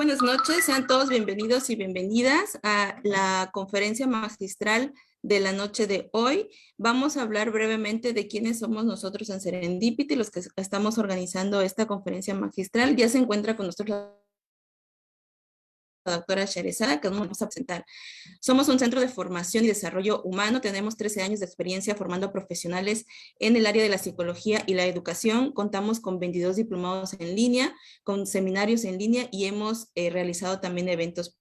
buenas noches, sean todos bienvenidos y bienvenidas a la conferencia magistral de la noche de hoy. Vamos a hablar brevemente de quiénes somos nosotros en Serendipity, los que estamos organizando esta conferencia magistral. Ya se encuentra con nosotros la doctora Sherezada, que nos vamos a presentar. Somos un centro de formación y desarrollo humano, tenemos 13 años de experiencia formando profesionales en el área de la psicología y la educación, contamos con 22 diplomados en línea, con seminarios en línea y hemos realizado también eventos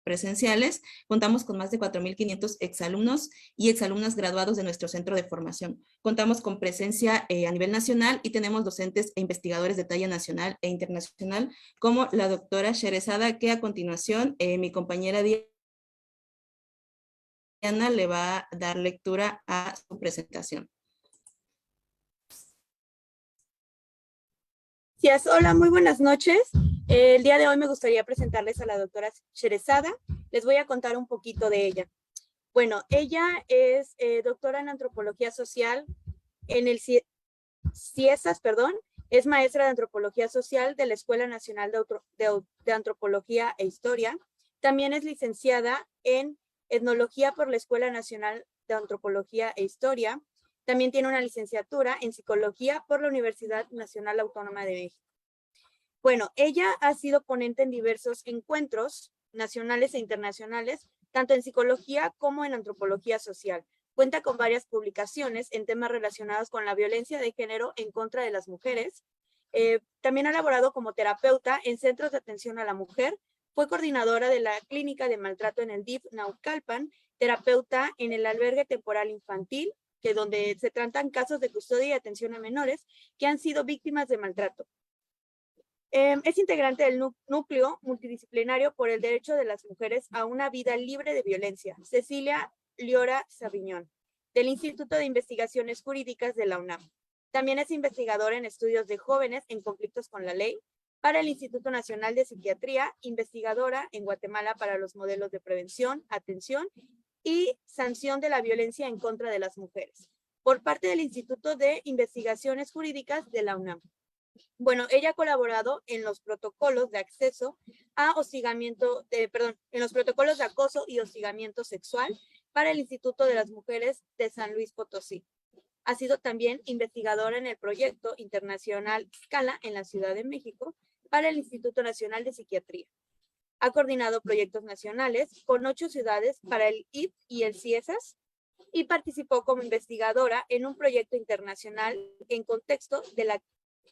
presenciales. Contamos con más de 4,500 exalumnos y exalumnas graduados de nuestro centro de formación. Contamos con presencia a nivel nacional y tenemos docentes e investigadores de talla nacional e internacional, como la doctora Sherezada, que a continuación mi compañera Diana le va a dar lectura a su presentación. Gracias. Hola, muy buenas noches. El día de hoy me gustaría presentarles a la doctora Sherezada. Les voy a contar un poquito de ella. Bueno, ella es doctora en antropología social en el CIESAS, es maestra de antropología social de la Escuela Nacional de Antropología e Historia. También es licenciada en etnología por la Escuela Nacional de Antropología e Historia. También tiene una licenciatura en psicología por la Universidad Nacional Autónoma de México. Bueno, ella ha sido ponente en diversos encuentros nacionales e internacionales, tanto en psicología como en antropología social. Cuenta con varias publicaciones en temas relacionados con la violencia de género en contra de las mujeres. También ha laborado como terapeuta en centros de atención a la mujer. Fue coordinadora de la clínica de maltrato en el DIF Naucalpan, terapeuta en el albergue temporal infantil, donde se tratan casos de custodia y atención a menores que han sido víctimas de maltrato. Es integrante del núcleo multidisciplinario por el derecho de las mujeres a una vida libre de violencia, Cecilia Liora Sabiñón, del Instituto de Investigaciones Jurídicas de la UNAM. También es investigadora en estudios de jóvenes en conflictos con la ley para el Instituto Nacional de Psiquiatría, investigadora en Guatemala para los modelos de prevención, atención y sanción de la violencia en contra de las mujeres, por parte del Instituto de Investigaciones Jurídicas de la UNAM. Bueno, ella ha colaborado en los protocolos de acceso a hostigamiento, en los protocolos de acoso y hostigamiento sexual para el Instituto de las Mujeres de San Luis Potosí. Ha sido también investigadora en el proyecto internacional Scala en la Ciudad de México para el Instituto Nacional de Psiquiatría. Ha coordinado proyectos nacionales con 8 ciudades para el IF y el CIESAS y participó como investigadora en un proyecto internacional en contexto de la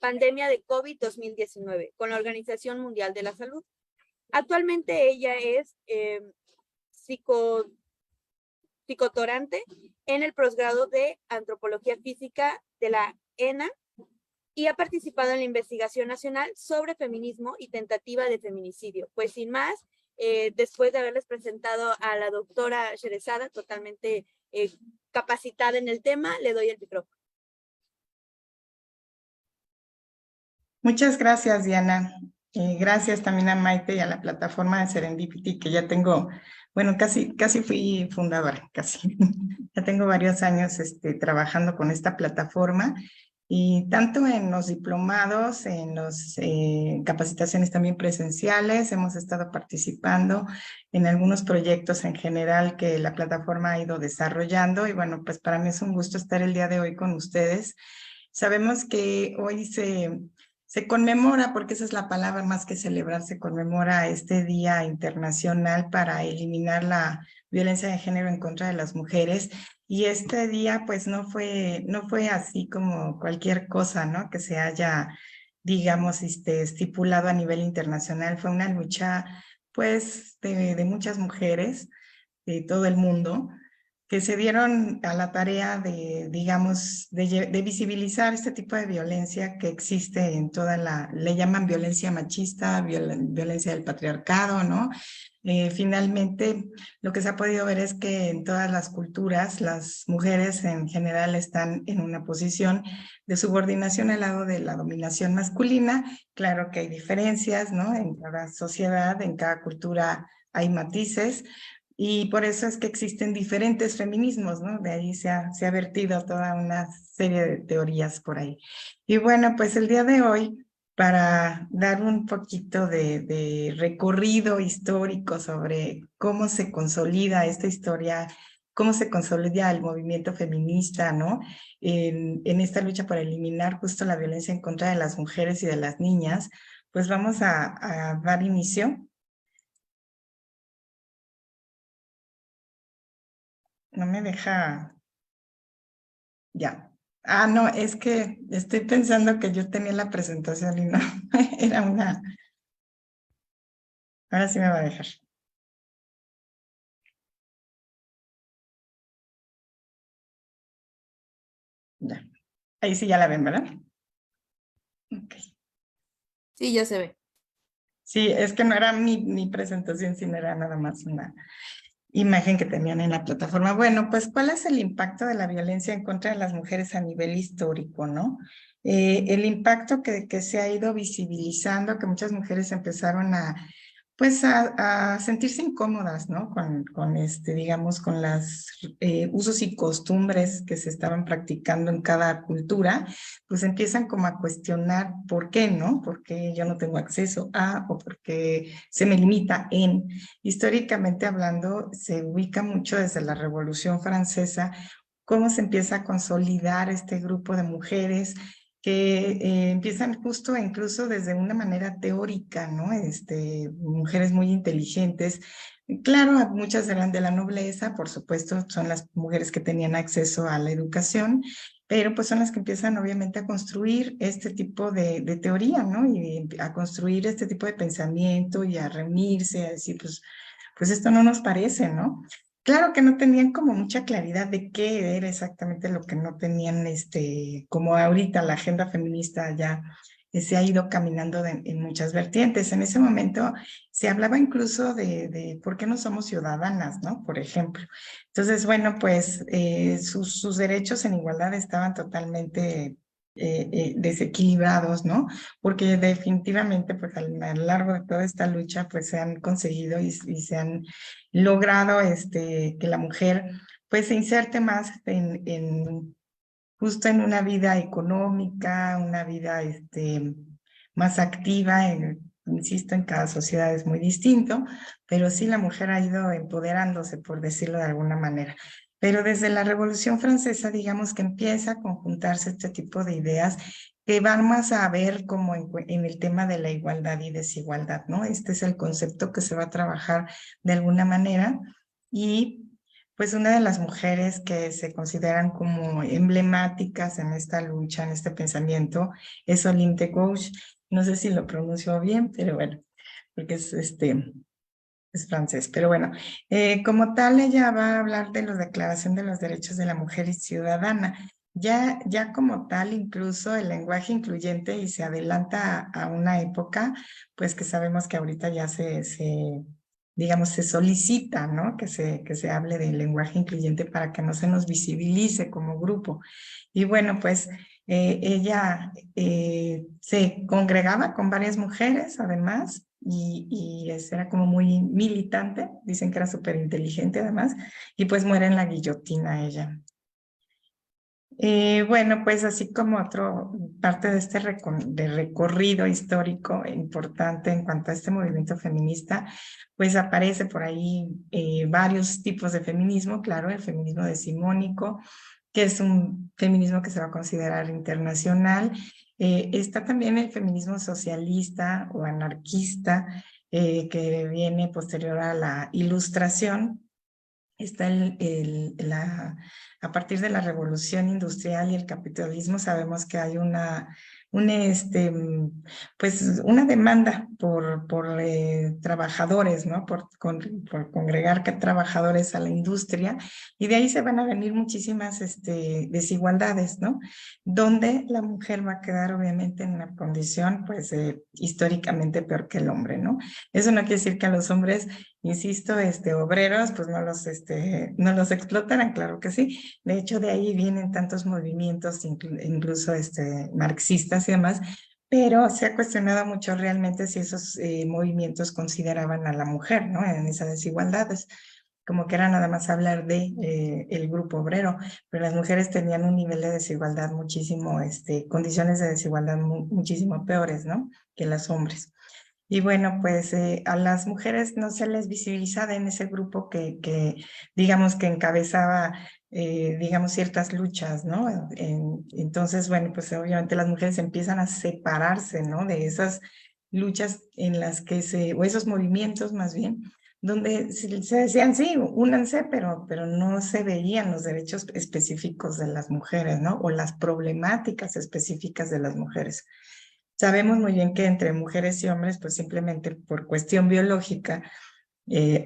pandemia de COVID-2019 con la Organización Mundial de la Salud. Actualmente ella es psicotorante en el posgrado de Antropología Física de la ENA y ha participado en la investigación nacional sobre feminismo y tentativa de feminicidio. Pues sin más, después de haberles presentado a la doctora Sherezada, totalmente capacitada en el tema, le doy el micrófono. Muchas gracias, Diana. Gracias también a Maite y a la plataforma de Serendipity, que ya tengo, bueno, casi fui fundadora, casi. Ya tengo varios años trabajando con esta plataforma y tanto en los diplomados, en las capacitaciones también presenciales, hemos estado participando en algunos proyectos en general que la plataforma ha ido desarrollando y bueno, pues para mí es un gusto estar el día de hoy con ustedes. Sabemos que hoy se conmemora, porque esa es la palabra más que celebrar, se conmemora este Día Internacional para eliminar la violencia de género en contra de las mujeres. Y este día, pues, no fue así como cualquier cosa, ¿no? Que se haya, digamos, estipulado a nivel internacional. Fue una lucha, pues, de muchas mujeres de todo el mundo, que se dieron a la tarea de, digamos, de visibilizar este tipo de violencia que existe en le llaman violencia machista, violencia del patriarcado, ¿no? Finalmente, lo que se ha podido ver es que en todas las culturas, las mujeres en general están en una posición de subordinación al lado de la dominación masculina. Claro que hay diferencias, ¿no? En cada sociedad, en cada cultura hay matices, y por eso es que existen diferentes feminismos, ¿no? De ahí se ha vertido toda una serie de teorías por ahí. Y bueno, pues el día de hoy para dar un poquito de recorrido histórico sobre cómo se consolida esta historia, cómo se consolida el movimiento feminista, ¿no? En esta lucha por eliminar justo la violencia en contra de las mujeres y de las niñas, pues vamos a dar inicio. No me deja... Ya. Ah, no, es que estoy pensando que yo tenía la presentación y no, era una... Ahora sí me va a dejar. Ya. Ahí sí ya la ven, ¿verdad? Ok. Sí, ya se ve. Sí, es que no era mi presentación, sino era nada más una imagen que tenían en la plataforma. Bueno, pues, ¿cuál es el impacto de la violencia en contra de las mujeres a nivel histórico, no? El impacto que se ha ido visibilizando, que muchas mujeres empezaron pues a sentirse incómodas, ¿no? Digamos, con las usos y costumbres que se estaban practicando en cada cultura, pues empiezan como a cuestionar por qué, ¿no? ¿Por qué yo no tengo acceso a o por qué se me limita en? Históricamente hablando, se ubica mucho desde la Revolución Francesa cómo se empieza a consolidar este grupo de mujeres que empiezan justo incluso desde una manera teórica, ¿no? Mujeres muy inteligentes. Claro, muchas eran de la nobleza, por supuesto, son las mujeres que tenían acceso a la educación, pero pues son las que empiezan obviamente a construir este tipo de teoría, ¿no? Y a construir este tipo de pensamiento y a reunirse, a decir, pues esto no nos parece, ¿no? Claro que no tenían como mucha claridad de qué era exactamente lo que no tenían, como ahorita la agenda feminista ya se ha ido caminando en muchas vertientes. En ese momento se hablaba incluso de por qué no somos ciudadanas, ¿no? Por ejemplo. Entonces, bueno, pues sus derechos en igualdad estaban totalmente desequilibrados, ¿no? Porque definitivamente, pues a lo largo de toda esta lucha, pues se han conseguido y se han logrado que la mujer pues se inserte más justo en una vida económica, una vida más activa, insisto, en cada sociedad es muy distinto, pero sí la mujer ha ido empoderándose, por decirlo de alguna manera. Pero desde la Revolución Francesa, digamos que empieza a conjuntarse este tipo de ideas que van más a ver como en el tema de la igualdad y desigualdad, ¿no? Este es el concepto que se va a trabajar de alguna manera y pues una de las mujeres que se consideran como emblemáticas en esta lucha, en este pensamiento, es Olympe de Gouges. No sé si lo pronuncio bien, pero bueno, porque es francés. Pero bueno, como tal, ella va a hablar de la Declaración de los Derechos de la Mujer y Ciudadana. Ya como tal, incluso el lenguaje incluyente y se adelanta a una época, pues que sabemos que ahorita ya digamos, se solicita, ¿no? Que se hable del lenguaje incluyente para que no se nos visibilice como grupo. Y bueno, pues ella se congregaba con varias mujeres, además, y era como muy militante, dicen que era súper inteligente además, y pues muere en la guillotina ella. Bueno, pues así como parte de este recorrido histórico importante en cuanto a este movimiento feminista, pues aparece por ahí varios tipos de feminismo, claro, el feminismo decimónico, que es un feminismo que se va a considerar internacional. Está también el feminismo socialista o anarquista, que viene posterior a la Ilustración. Está a partir de la revolución industrial y el capitalismo, sabemos que hay pues una demanda por trabajadores, ¿no? Por congregar trabajadores a la industria, y de ahí se van a venir muchísimas desigualdades, ¿no? Donde la mujer va a quedar obviamente en una condición, pues, históricamente peor que el hombre, ¿no? Eso no quiere decir que a los hombres, insisto, obreros, pues no los explotaran, claro que sí. De hecho, de ahí vienen tantos movimientos, incluso marxistas y demás, pero se ha cuestionado mucho realmente si esos movimientos consideraban a la mujer, ¿no? En esas desigualdades. como que era nada más hablar de el grupo obrero, pero las mujeres tenían un nivel de desigualdad muchísimo, condiciones de desigualdad muchísimo peores, ¿no? Que los hombres. Y bueno, pues a las mujeres no se les visibilizaba en ese grupo que digamos, que encabezaba, digamos, ciertas luchas, ¿no? Entonces, bueno, pues obviamente las mujeres empiezan a separarse, ¿no? De esas luchas en las que o esos movimientos más bien, donde se decían, sí, únanse, pero no se veían los derechos específicos de las mujeres, ¿no? O las problemáticas específicas de las mujeres. Sabemos muy bien que entre mujeres y hombres, pues simplemente por cuestión biológica,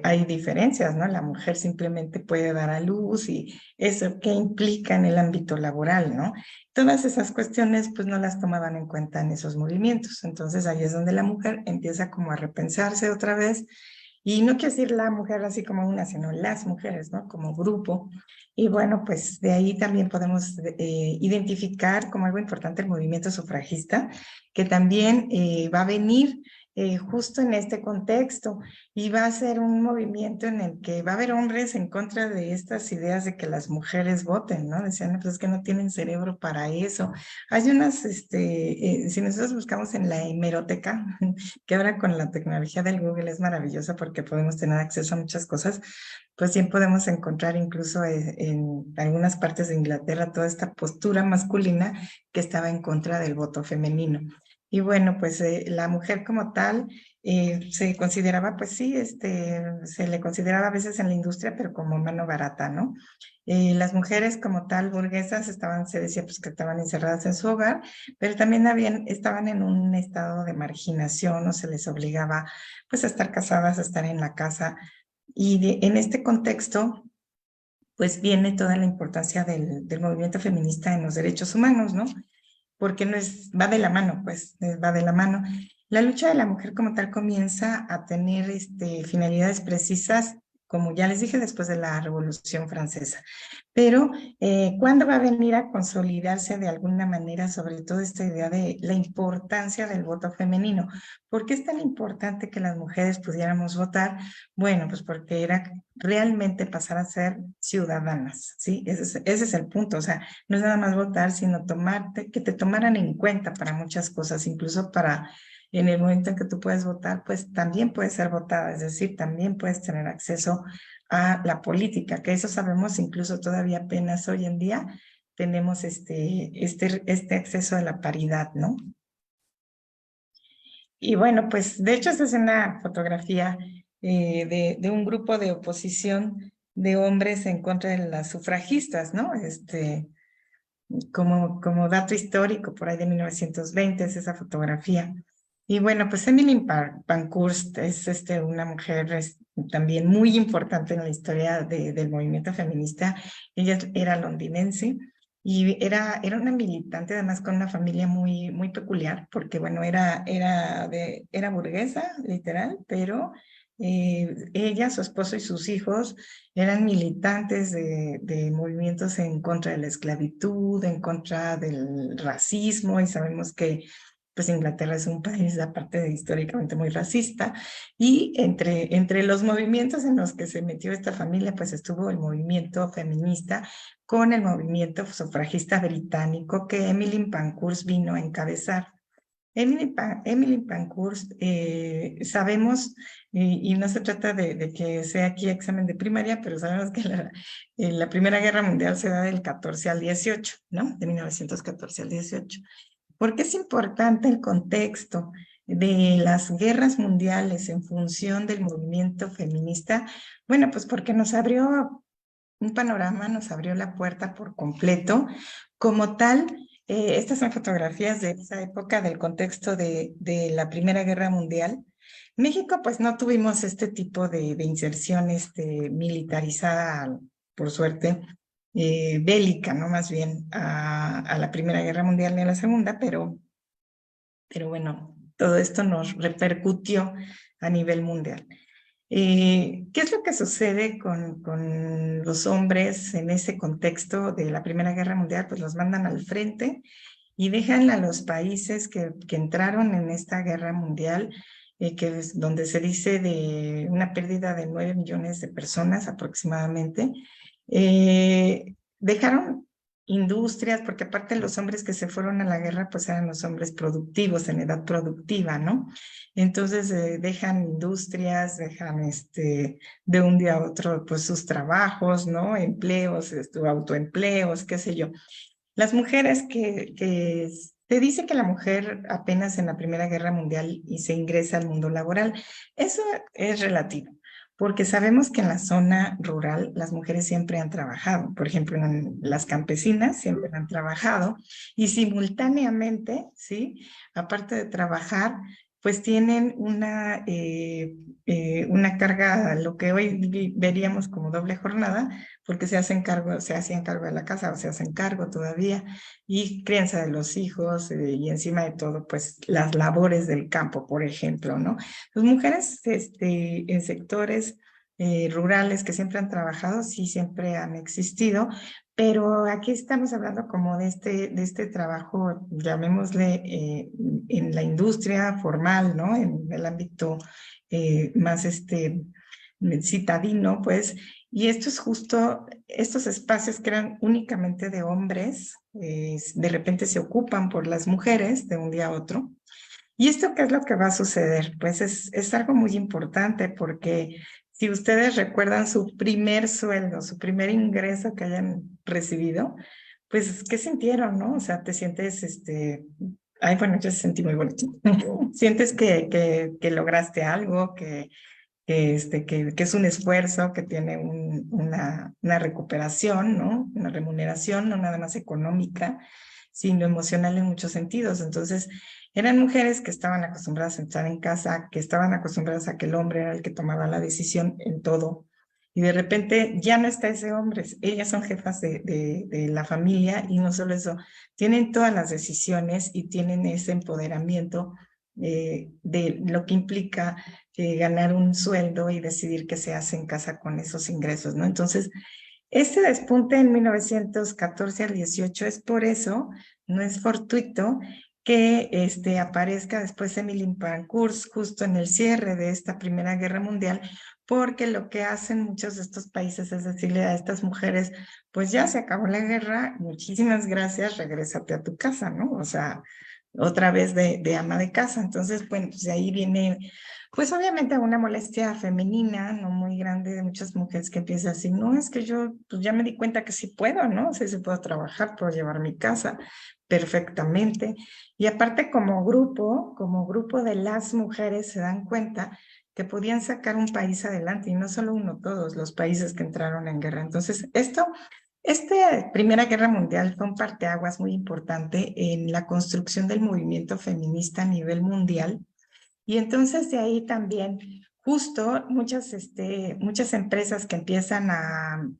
hay diferencias, ¿no? La mujer simplemente puede dar a luz y eso qué implica en el ámbito laboral, ¿no? Todas esas cuestiones, pues no las tomaban en cuenta en esos movimientos. Entonces ahí es donde la mujer empieza como a repensarse otra vez. Y no quiero decir la mujer así como una, sino las mujeres, ¿no? Como grupo. Y bueno, pues de ahí también podemos identificar como algo importante el movimiento sufragista, que también va a venir justo en este contexto y va a ser un movimiento en el que va a haber hombres en contra de estas ideas de que las mujeres voten, ¿no? Decían, pues es que no tienen cerebro para eso. Hay unas, si nosotros buscamos en la hemeroteca, que ahora con la tecnología del Google es maravillosa porque podemos tener acceso a muchas cosas, pues sí podemos encontrar incluso en algunas partes de Inglaterra toda esta postura masculina que estaba en contra del voto femenino. Y bueno, pues la mujer como tal se consideraba, pues sí, se le consideraba a veces en la industria, pero como mano barata, ¿no? Las mujeres como tal burguesas se decía pues que estaban encerradas en su hogar, pero también estaban en un estado de marginación, o se les obligaba pues a estar casadas, a estar en la casa. Y en este contexto, pues viene toda la importancia del movimiento feminista en los derechos humanos, ¿no? Porque no va de la mano, pues, va de la mano. La lucha de la mujer como tal comienza a tener finalidades precisas, como ya les dije, después de la Revolución Francesa. Pero, ¿cuándo va a venir a consolidarse de alguna manera, sobre todo esta idea de la importancia del voto femenino? ¿Por qué es tan importante que las mujeres pudiéramos votar? Bueno, pues porque era realmente pasar a ser ciudadanas, ¿sí? Ese es el punto, o sea, no es nada más votar, sino que te tomaran en cuenta para muchas cosas, incluso para en el momento en que tú puedes votar, pues también puedes ser votada, es decir, también puedes tener acceso a la política, que eso sabemos incluso todavía apenas hoy en día tenemos este acceso a la paridad, ¿no? Y bueno, pues de hecho esta es una fotografía de un grupo de oposición de hombres en contra de las sufragistas, ¿no? Como dato histórico, por ahí de 1920 es esa fotografía. Y bueno, pues Emily Pankhurst es una mujer también muy importante en la historia del movimiento feminista. Ella era londinense y era una militante, además con una familia muy, muy peculiar, porque bueno, era burguesa, literal, pero ella, su esposo y sus hijos eran militantes de movimientos en contra de la esclavitud, en contra del racismo, y sabemos que pues Inglaterra es un país, aparte de históricamente muy racista, y entre los movimientos en los que se metió esta familia, pues estuvo el movimiento feminista con el movimiento sufragista británico que Emily Pankhurst vino a encabezar. Emily Pankhurst, sabemos, y no se trata de que sea aquí examen de primaria, pero sabemos que la Primera Guerra Mundial se da del 14 al 18, ¿no? De 1914 al 18. ¿Por qué es importante el contexto de las guerras mundiales en función del movimiento feminista? Bueno, pues porque nos abrió un panorama, nos abrió la puerta por completo. Como tal, estas son fotografías de esa época, del contexto de la Primera Guerra Mundial. México, pues no tuvimos este tipo de inserción militarizada, por suerte, bélica, ¿no? Más bien a la Primera Guerra Mundial ni a la Segunda, pero bueno, todo esto nos repercutió a nivel mundial. ¿Qué es lo que sucede con los hombres en ese contexto de la Primera Guerra Mundial? Pues los mandan al frente y dejan a los países que entraron en esta guerra mundial que es donde se dice de una pérdida de 9 millones de personas aproximadamente. Dejaron industrias, porque aparte los hombres que se fueron a la guerra, pues eran los hombres productivos, en edad productiva, ¿no? Entonces dejan industrias, dejan de un día a otro, pues sus trabajos, ¿no? Empleos, autoempleos, qué sé yo. Las mujeres que te dice que la mujer apenas en la Primera Guerra Mundial y se ingresa al mundo laboral. Eso es relativo, porque sabemos que en la zona rural las mujeres siempre han trabajado. Por ejemplo, en las campesinas siempre han trabajado y simultáneamente, ¿sí? Aparte de trabajar, pues tienen una carga, lo que hoy veríamos como doble jornada, porque se hacían cargo de la casa o se hacen cargo todavía, y crianza de los hijos y encima de todo, pues las labores del campo, por ejemplo, ¿no? Las mujeres en sectores rurales que siempre han trabajado, sí, siempre han existido, pero aquí estamos hablando como de este trabajo, llamémosle, en la industria formal, ¿no? En el ámbito más citadino, pues, y esto es justo, estos espacios que eran únicamente de hombres, de repente se ocupan por las mujeres de un día a otro. ¿Y esto qué es lo que va a suceder? Pues es algo muy importante porque si ustedes recuerdan su primer sueldo, su primer ingreso que hayan recibido, pues, ¿qué sintieron, no? O sea, te sientes, ay, bueno, yo sentí muy bonito. Sientes que lograste algo, que es un esfuerzo, que tiene una recuperación, ¿no? Una remuneración, no nada más económica, sino emocional en muchos sentidos. Entonces, eran mujeres que estaban acostumbradas a estar en casa, que estaban acostumbradas a que el hombre era el que tomaba la decisión en todo. Y de repente ya no está ese hombre, ellas son jefas de la familia y no solo eso, tienen todas las decisiones y tienen ese empoderamiento de lo que implica ganar un sueldo y decidir qué se hace en casa con esos ingresos, ¿no? Entonces, este despunte en 1914 al 18 es por eso, no es fortuito, que aparezca después Emily Pankhurst justo en el cierre de esta Primera Guerra Mundial, porque lo que hacen muchos de estos países es decirle a estas mujeres, pues ya se acabó la guerra, muchísimas gracias, regrésate a tu casa, ¿no? O sea, otra vez de ama de casa. Entonces, bueno, pues de ahí viene, pues obviamente una molestia femenina, no muy grande, de muchas mujeres que empiezan así, no, es que yo pues ya me di cuenta que sí puedo, ¿no? Sí, sí puedo trabajar, puedo llevar mi casa perfectamente. Y aparte como grupo de las mujeres se dan cuenta que podían sacar un país adelante, y no solo uno, todos los países que entraron en guerra. Entonces, esta Primera Guerra Mundial fue un parteaguas muy importante en la construcción del movimiento feminista a nivel mundial. Y entonces de ahí también, justo muchas empresas que empiezan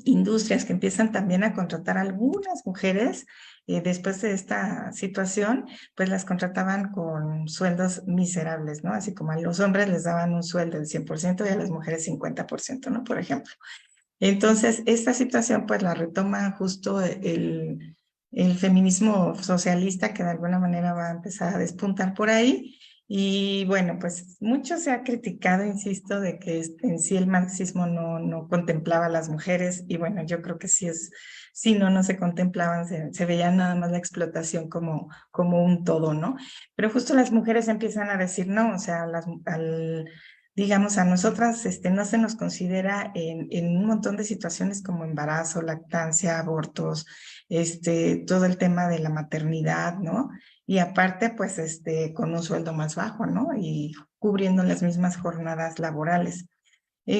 industrias que empiezan también a contratar a algunas mujeres después de esta situación, pues las contrataban con sueldos miserables, ¿no? Así como a los hombres les daban un sueldo del 100% y a las mujeres 50%, ¿no? Por ejemplo. Entonces, esta situación pues la retoma justo el feminismo socialista que de alguna manera va a empezar a despuntar por ahí. Y bueno, pues mucho se ha criticado, insisto, de que en sí el marxismo no contemplaba a las mujeres y bueno, yo creo que sí, no se contemplaban, se veía nada más la explotación como un todo, ¿no? Pero justo las mujeres empiezan a decir no, o sea, digamos, a nosotras no se nos considera en un montón de situaciones como embarazo, lactancia, abortos, todo el tema de la maternidad, ¿no? Y aparte, pues, con un sueldo más bajo, ¿no? Y cubriendo las mismas jornadas laborales.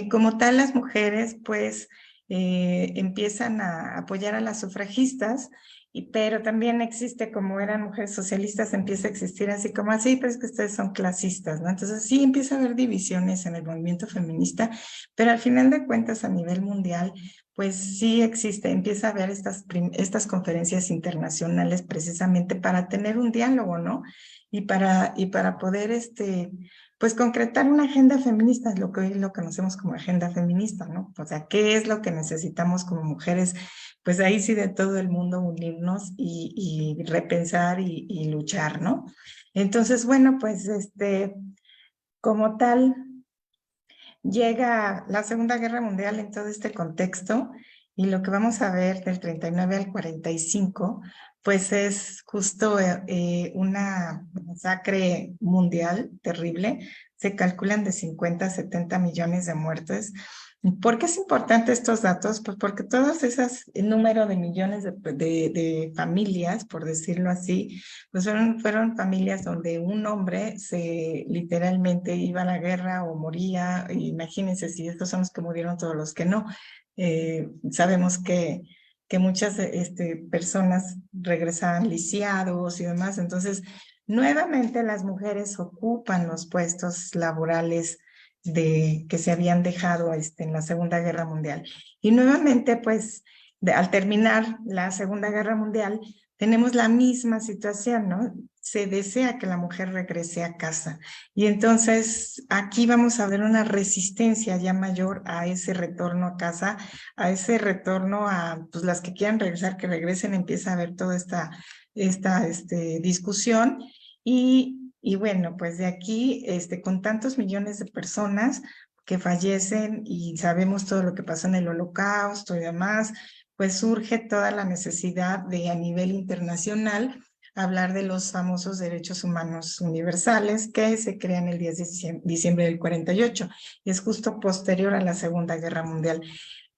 Como tal, las mujeres, pues, empiezan a apoyar a las sufragistas, pero también existe, como eran mujeres socialistas, empieza a existir así como así, pero es que ustedes son clasistas, ¿no? Entonces sí empieza a haber divisiones en el movimiento feminista, pero al final de cuentas a nivel mundial, pues sí existe, empieza a haber estas conferencias internacionales precisamente para tener un diálogo, ¿no? Y para poder, pues concretar una agenda feminista, lo que hoy lo conocemos como agenda feminista, ¿no? O sea, ¿qué es lo que necesitamos como mujeres? Pues ahí sí de todo el mundo unirnos y repensar y luchar, ¿no? Entonces, bueno, pues como tal, llega la Segunda Guerra Mundial en todo este contexto y lo que vamos a ver del 39 al 45, pues es justo una masacre mundial terrible. Se calculan de 50 a 70 millones de muertes. ¿Por qué es importante estos datos? Pues porque todos esos número de millones de familias, por decirlo así, pues fueron familias donde un hombre se literalmente iba a la guerra o moría. Imagínense si estos son los que murieron, todos los que no. Sabemos que muchas personas regresaban lisiados y demás. Entonces, nuevamente las mujeres ocupan los puestos laborales que se habían dejado en la Segunda Guerra Mundial. Y nuevamente, pues, al terminar la Segunda Guerra Mundial, tenemos la misma situación, ¿no? Se desea que la mujer regrese a casa. Y entonces aquí vamos a ver una resistencia ya mayor a ese retorno a casa, a ese retorno a, pues, las que quieran regresar, que regresen. Empieza a haber toda esta discusión. Y bueno, pues de aquí, con tantos millones de personas que fallecen y sabemos todo lo que pasó en el Holocausto y demás, pues surge toda la necesidad de, a nivel internacional, hablar de los famosos derechos humanos universales que se crean el 10 de diciembre del 48, y es justo posterior a la Segunda Guerra Mundial.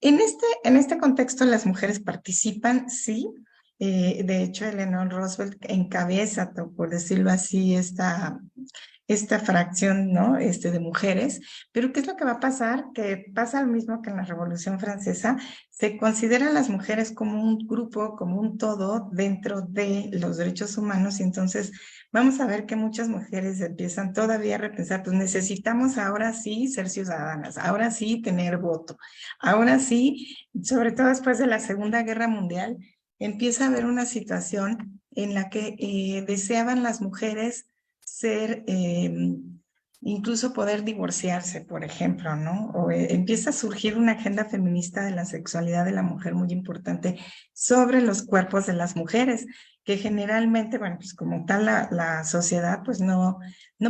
En este contexto, las mujeres participan, sí. De hecho, Eleanor Roosevelt encabeza, por decirlo así, esta fracción, ¿no? De mujeres. Pero ¿qué es lo que va a pasar? Que pasa lo mismo que en la Revolución Francesa. Se consideran las mujeres como un grupo, como un todo dentro de los derechos humanos, y entonces vamos a ver que muchas mujeres empiezan todavía a repensar, pues necesitamos ahora sí ser ciudadanas, ahora sí tener voto, ahora sí, sobre todo después de la Segunda Guerra Mundial, empieza a haber una situación en la que deseaban las mujeres ser, incluso poder divorciarse, por ejemplo, ¿no? O empieza a surgir una agenda feminista de la sexualidad de la mujer muy importante sobre los cuerpos de las mujeres, que generalmente, bueno, pues como tal la sociedad pues no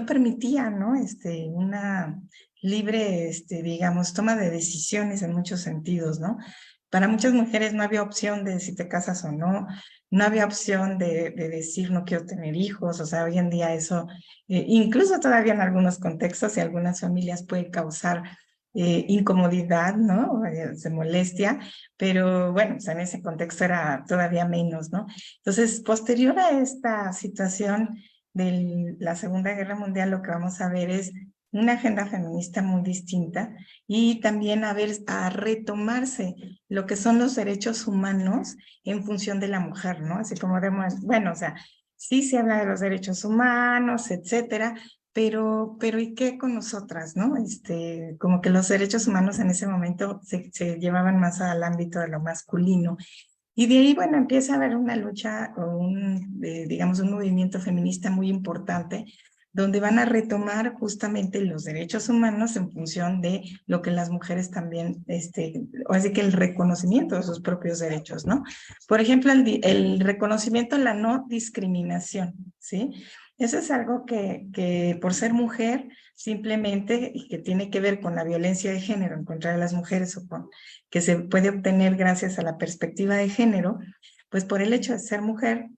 permitía, ¿no? Una libre, digamos, toma de decisiones en muchos sentidos, ¿no? Para muchas mujeres no había opción de si te casas o no, no había opción de decir no quiero tener hijos. O sea, hoy en día eso, incluso todavía en algunos contextos y algunas familias, puede causar incomodidad, ¿no? De molestia, pero bueno, o sea, en ese contexto era todavía menos, ¿no? Entonces, posterior a esta situación de la Segunda Guerra Mundial, lo que vamos a ver es una agenda feminista muy distinta, y también a retomarse lo que son los derechos humanos en función de la mujer, ¿no? Así como vemos, bueno, o sea, sí se habla de los derechos humanos, etcétera, pero ¿y qué con nosotras, no? Como que los derechos humanos en ese momento se llevaban más al ámbito de lo masculino. Y de ahí, bueno, empieza a haber una lucha o digamos, un movimiento feminista muy importante, donde van a retomar justamente los derechos humanos en función de lo que las mujeres también, o así que el reconocimiento de sus propios derechos, ¿no? Por ejemplo, el reconocimiento de la no discriminación, ¿sí? Eso es algo que por ser mujer, simplemente, y que tiene que ver con la violencia de género en contra de las mujeres, o que se puede obtener gracias a la perspectiva de género, pues por el hecho de ser mujer,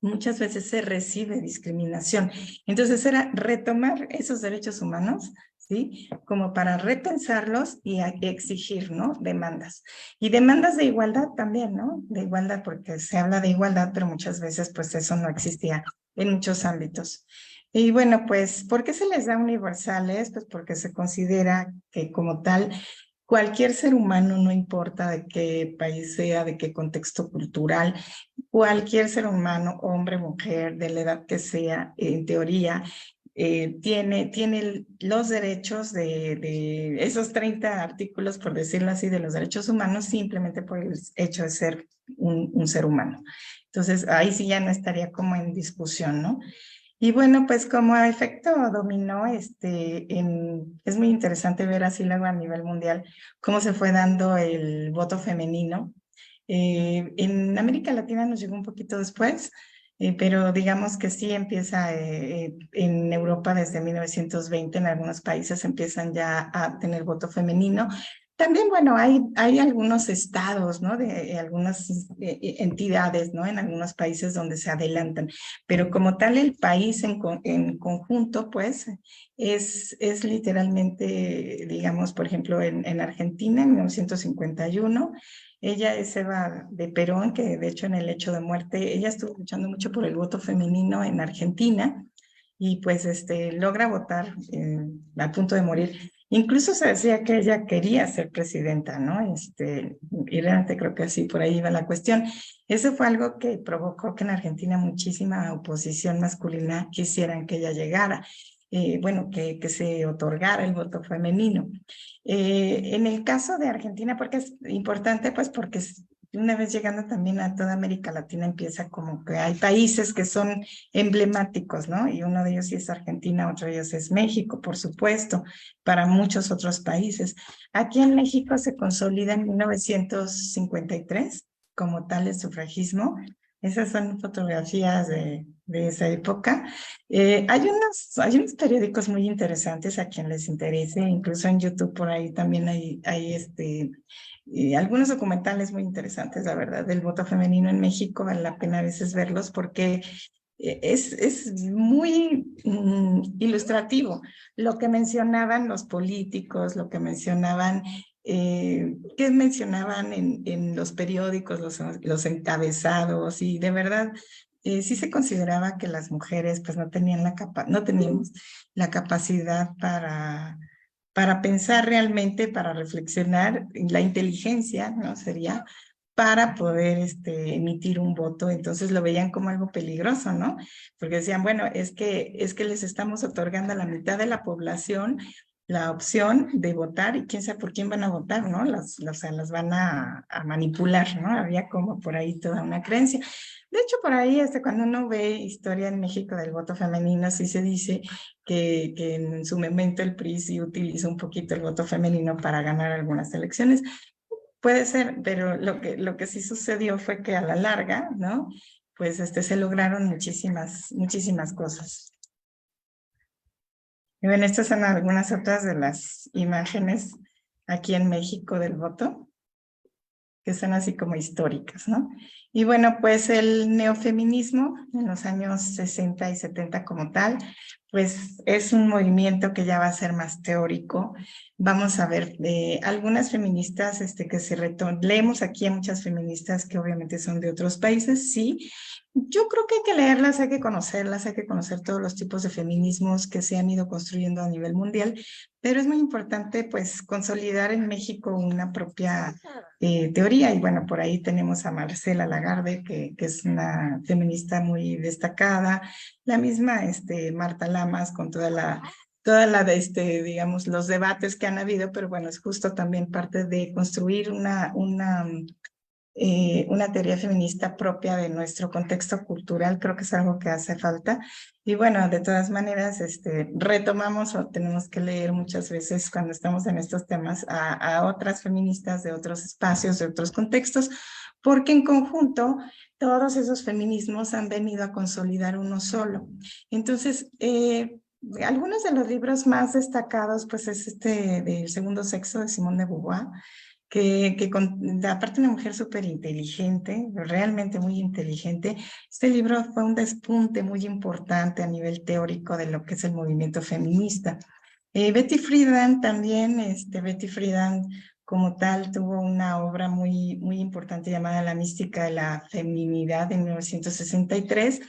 muchas veces se recibe discriminación. Entonces era retomar esos derechos humanos, ¿sí? Como para repensarlos y exigir, ¿no? Demandas. Y demandas de igualdad también, ¿no? De igualdad, porque se habla de igualdad, pero muchas veces pues eso no existía en muchos ámbitos. Y bueno, pues, ¿por qué se les da universales? Pues porque se considera que como tal, cualquier ser humano, no importa de qué país sea, de qué contexto cultural, cualquier ser humano, hombre, mujer, de la edad que sea, en teoría, tiene los derechos de esos 30 artículos, por decirlo así, de los derechos humanos, simplemente por el hecho de ser un ser humano. Entonces, ahí sí ya no estaría como en discusión, ¿no? Y bueno, pues como efecto dominó, es muy interesante ver así luego a nivel mundial cómo se fue dando el voto femenino. En América Latina nos llegó un poquito después, pero digamos que sí empieza en Europa desde 1920, en algunos países empiezan ya a tener voto femenino. También, bueno, hay algunos estados, ¿no? De algunas entidades, ¿no? En algunos países donde se adelantan, pero como tal el país en conjunto, pues, es literalmente, digamos, por ejemplo, en Argentina, en 1951, ella es Eva de Perón, que de hecho en el hecho de muerte, ella estuvo luchando mucho por el voto femenino en Argentina y pues logra votar al punto de morir. Incluso se decía que ella quería ser presidenta, ¿no? Y realmente creo que así por ahí iba la cuestión. Eso fue algo que provocó que en Argentina muchísima oposición masculina quisieran que ella llegara. Bueno, que se otorgara el voto femenino. En el caso de Argentina, porque es importante, pues porque una vez llegando también a toda América Latina empieza como que hay países que son emblemáticos, ¿no? Y uno de ellos sí es Argentina, otro de ellos es México, por supuesto, para muchos otros países. Aquí en México se consolida en 1953 como tal el sufragismo. Esas son fotografías de esa época. Hay unos periódicos muy interesantes a quien les interese, incluso en YouTube por ahí también hay algunos documentales muy interesantes, la verdad, del voto femenino en México, vale la pena a veces verlos porque es muy ilustrativo lo que mencionaban los políticos, lo que mencionaban, que mencionaban en los periódicos, los encabezados, y de verdad sí se consideraba que las mujeres pues no teníamos la capacidad para pensar realmente, para reflexionar, la inteligencia, ¿no? Sería para poder emitir un voto, entonces lo veían como algo peligroso, ¿no? Porque decían, bueno, es que les estamos otorgando a la mitad de la población la opción de votar y quién sabe por quién van a votar, ¿no? O sea, las van a manipular, ¿no? Había como por ahí toda una creencia. De hecho, por ahí, cuando uno ve historia en México del voto femenino, sí se dice que en su momento el PRI sí utilizó un poquito el voto femenino para ganar algunas elecciones. Puede ser, pero lo que sí sucedió fue que a la larga, ¿no? Pues se lograron muchísimas cosas. Y bueno, estas son algunas otras de las imágenes aquí en México del voto, que son así como históricas, ¿no? Y bueno, pues el neofeminismo en los años 60 y 70 como tal, pues es un movimiento que ya va a ser más teórico. Vamos a ver algunas feministas que leemos aquí a muchas feministas que obviamente son de otros países, sí. Yo creo que hay que leerlas, hay que conocerlas, hay que conocer todos los tipos de feminismos que se han ido construyendo a nivel mundial, pero es muy importante pues consolidar en México una propia teoría, y bueno, por ahí tenemos a Marcela Lagarde, que es una feminista muy destacada, la misma Marta Lamas con digamos, los debates que han habido, pero bueno, es justo también parte de construir una teoría feminista propia de nuestro contexto cultural, creo que es algo que hace falta. Y bueno, de todas maneras, retomamos o tenemos que leer muchas veces cuando estamos en estos temas a otras feministas de otros espacios, de otros contextos, porque en conjunto todos esos feminismos han venido a consolidar uno solo. Entonces, algunos de los libros más destacados, pues es del Segundo Sexo de Simone de Beauvoir, aparte una mujer súper inteligente, realmente muy inteligente. Este libro fue un despunte muy importante a nivel teórico de lo que es el movimiento feminista. Betty Friedan también, Betty Friedan como tal tuvo una obra muy importante llamada La mística de la feminidad en 1963,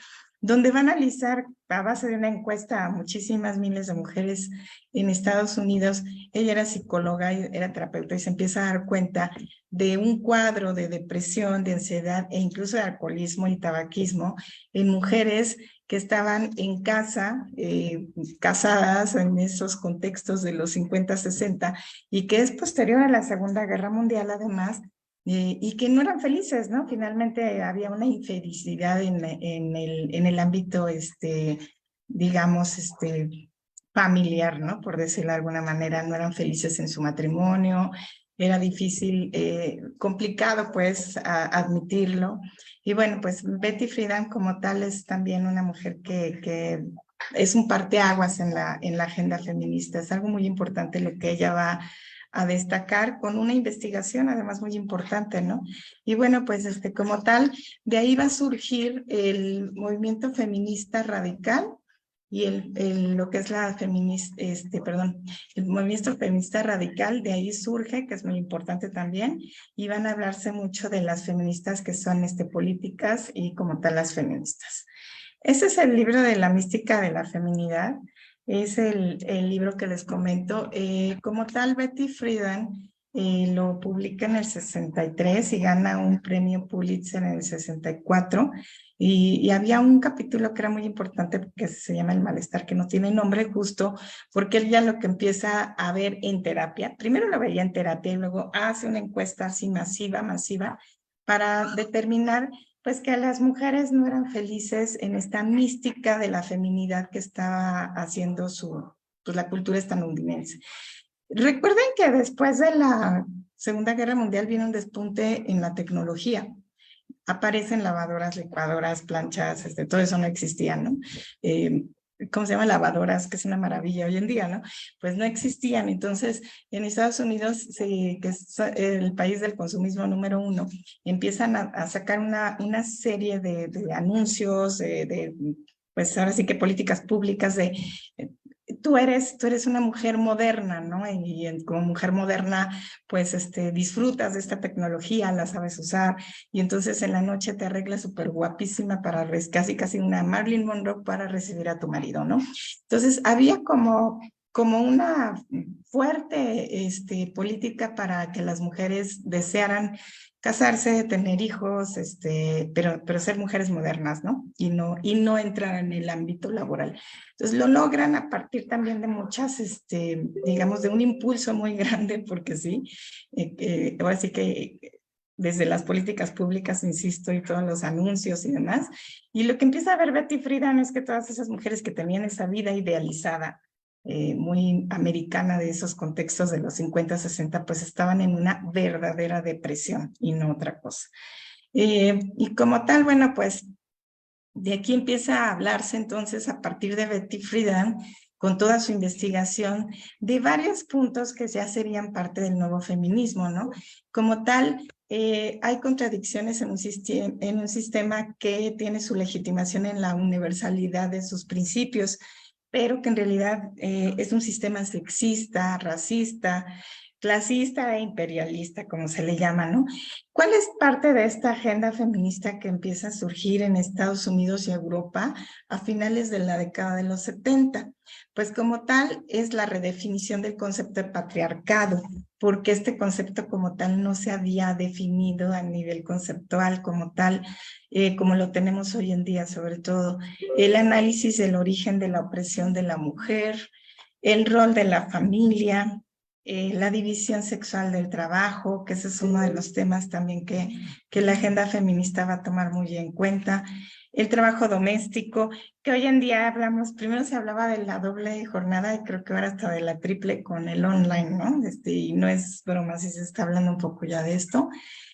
donde va a analizar a base de una encuesta a muchísimas miles de mujeres en Estados Unidos. Ella era psicóloga, era terapeuta, y se empieza a dar cuenta de un cuadro de depresión, de ansiedad e incluso de alcoholismo y tabaquismo en mujeres que estaban en casa, casadas en esos contextos de los 50, 60, y que es posterior a la Segunda Guerra Mundial además, y que no eran felices, ¿no? Finalmente había una infelicidad en el ámbito, digamos, familiar, ¿no? Por decirlo de alguna manera, no eran felices en su matrimonio, era difícil, complicado pues admitirlo. Y bueno, pues Betty Friedan como tal es también una mujer que es un parteaguas en la agenda feminista. Es algo muy importante lo que ella va a destacar con una investigación además muy importante, ¿no? Y bueno, pues como tal, de ahí va a surgir el movimiento feminista radical y lo que es la feminista, perdón, el movimiento feminista radical, de ahí surge, que es muy importante también, y van a hablarse mucho de las feministas que son políticas y como tal las feministas. Ese es el libro de la mística de la feminidad, es el libro que les comento. Como tal, Betty Friedan lo publica en el 63 y gana un premio Pulitzer en el 64. Y había un capítulo que era muy importante que se llama El malestar que no tiene nombre, justo porque él ya lo que empieza a ver en terapia, primero lo veía en terapia y luego hace una encuesta así masiva, para determinar pues que las mujeres no eran felices en esta mística de la feminidad que estaba haciendo pues la cultura estadounidense. Recuerden que después de la Segunda Guerra Mundial viene un despunte en la tecnología. Aparecen lavadoras, licuadoras, planchas, todo eso no existía, ¿no? ¿Cómo se llama? Lavadoras, que es una maravilla hoy en día, ¿no? Pues no existían. Entonces, en Estados Unidos, que es el país del consumismo número 1, empiezan a sacar una serie de anuncios, pues ahora sí que políticas públicas de tú eres una mujer moderna, ¿no? Y como mujer moderna, pues disfrutas de esta tecnología, la sabes usar, y entonces en la noche te arreglas súper guapísima para casi una Marilyn Monroe para recibir a tu marido, ¿no? Entonces había como una fuerte política para que las mujeres desearan casarse, tener hijos, pero ser mujeres modernas, ¿no? Y no entrar en el ámbito laboral. Entonces lo logran a partir también de muchas, digamos, de un impulso muy grande, porque sí, ahora sí que desde las políticas públicas, insisto, y todos los anuncios y demás. Y lo que empieza a ver Betty Friedan es que todas esas mujeres que tenían esa vida idealizada, muy americana de esos contextos de los 50, 60, pues estaban en una verdadera depresión y no otra cosa. Y como tal, bueno, pues de aquí empieza a hablarse entonces a partir de Betty Friedan, con toda su investigación, de varios puntos que ya serían parte del nuevo feminismo, ¿no? Como tal, hay contradicciones en un sistema que tiene su legitimación en la universalidad de sus principios, pero que en realidad es un sistema sexista, racista, clasista e imperialista, como se le llama, ¿no? ¿Cuál es parte de esta agenda feminista que empieza a surgir en Estados Unidos y Europa a finales de la década de los 70? Pues como tal es la redefinición del concepto de patriarcado, porque este concepto como tal no se había definido a nivel conceptual como tal, como lo tenemos hoy en día, sobre todo el análisis del origen de la opresión de la mujer, el rol de la familia, la división sexual del trabajo, que ese es uno de los temas también que la agenda feminista va a tomar muy en cuenta, el trabajo doméstico, que hoy en día hablamos, primero se hablaba de la doble jornada y creo que ahora hasta de la triple con el online, ¿no? Y no es broma si se está hablando un poco ya de esto.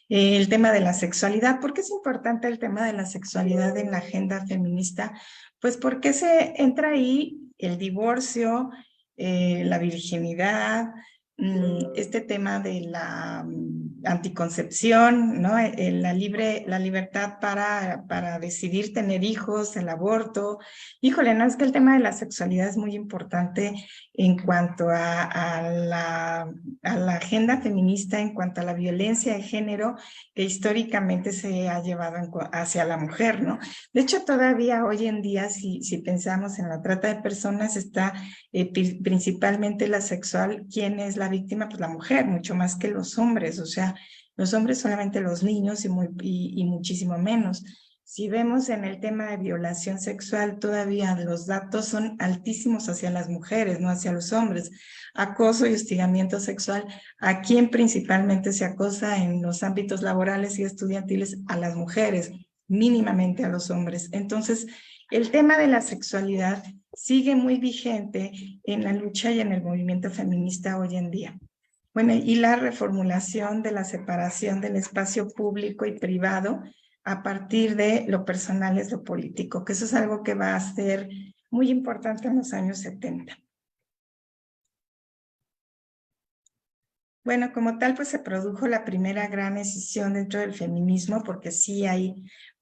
El tema de la sexualidad, ¿por qué es importante el tema de la sexualidad en la agenda feminista? Pues porque se entra ahí el divorcio, la virginidad, este tema de la anticoncepción, ¿no? La libertad para decidir tener hijos, el aborto. Híjole, no, es que el tema de la sexualidad es muy importante en cuanto a la agenda feminista, en cuanto a la violencia de género que históricamente se ha llevado hacia la mujer, ¿no? De hecho, todavía hoy en día, si pensamos en la trata de personas, está principalmente la sexual. ¿Quién es la víctima? Pues la mujer, mucho más que los hombres. O sea, los hombres solamente los niños y muchísimo menos. Si vemos en el tema de violación sexual, todavía los datos son altísimos hacia las mujeres, no hacia los hombres. Acoso y hostigamiento sexual, ¿a quién principalmente se acosa en los ámbitos laborales y estudiantiles? A las mujeres, mínimamente a los hombres. Entonces, el tema de la sexualidad sigue muy vigente en la lucha y en el movimiento feminista hoy en día. Bueno, y la reformulación de la separación del espacio público y privado a partir de lo personal es lo político, que eso es algo que va a ser muy importante en los años 70. Bueno, como tal, pues se produjo la primera gran escisión dentro del feminismo, porque sí hay,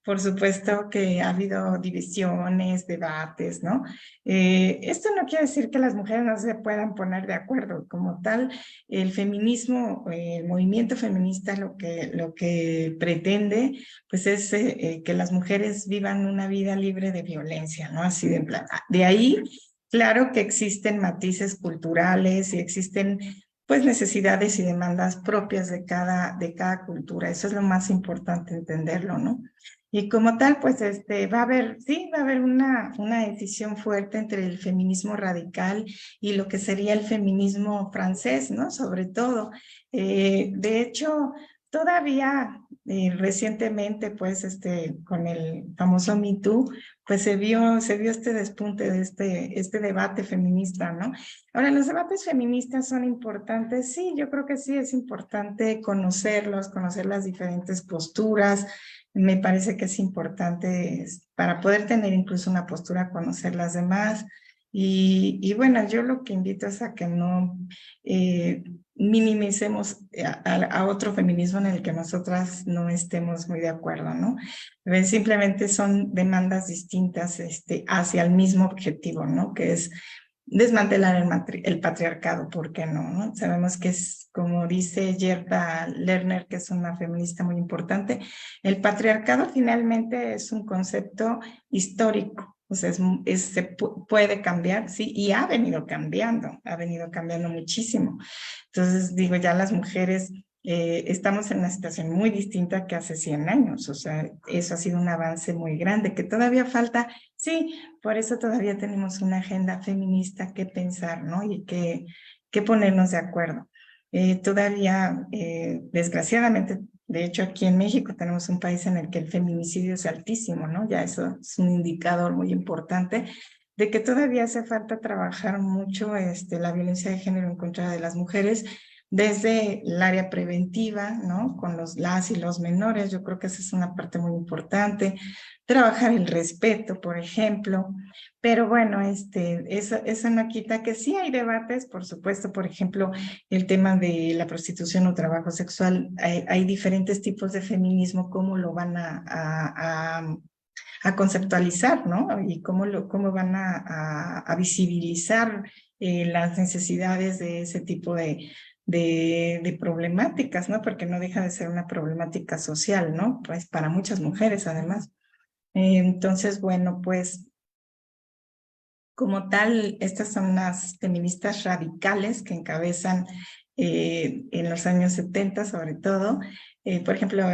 por supuesto, que ha habido divisiones, debates, ¿no? Esto no quiere decir que las mujeres no se puedan poner de acuerdo. Como tal, el feminismo, el movimiento feminista lo que pretende, pues es que las mujeres vivan una vida libre de violencia, ¿no? Así de en plan. De ahí, claro que existen matices culturales y existen pues necesidades y demandas propias de cada cultura. Eso es lo más importante entenderlo, ¿no? Y como tal, pues va a haber, sí, va a haber una decisión fuerte entre el feminismo radical y lo que sería el feminismo francés, ¿no? Sobre todo. De hecho, todavía recientemente, pues, con el famoso Me Too, pues se vio este despunte de este debate feminista, ¿no? Ahora, ¿los debates feministas son importantes? Sí, yo creo que sí es importante conocerlos, conocer las diferentes posturas. Me parece que es importante para poder tener incluso una postura, conocer las demás. Y bueno, yo lo que invito es a que no minimicemos a otro feminismo en el que nosotras no estemos muy de acuerdo, ¿no? Simplemente son demandas distintas hacia el mismo objetivo, ¿no? Que es desmantelar el patriarcado, ¿por qué no, no? Sabemos que es, como dice Gerda Lerner, que es una feminista muy importante, el patriarcado finalmente es un concepto histórico, o sea, puede cambiar, sí, y ha venido cambiando muchísimo. Entonces, digo, ya las mujeres estamos en una situación muy distinta que hace 100 años, o sea, eso ha sido un avance muy grande, que todavía falta, sí, por eso todavía tenemos una agenda feminista que pensar, ¿no? Y que ponernos de acuerdo. Todavía, desgraciadamente, de hecho aquí en México tenemos un país en el que el feminicidio es altísimo, ¿no? Ya eso es un indicador muy importante de que todavía hace falta trabajar mucho la violencia de género en contra de las mujeres, desde el área preventiva, ¿no? Con las y los menores, yo creo que esa es una parte muy importante. Trabajar el respeto, por ejemplo. Pero bueno, eso no quita que sí hay debates, por supuesto, por ejemplo, el tema de la prostitución o trabajo sexual. Hay diferentes tipos de feminismo, cómo lo van a conceptualizar, ¿no? Y cómo van a visibilizar las necesidades de ese tipo de problemáticas, ¿no? Porque no deja de ser una problemática social, ¿no? Pues para muchas mujeres, además. Entonces, bueno, pues como tal, estas son las feministas radicales que encabezan en los años 70, sobre todo. Por ejemplo,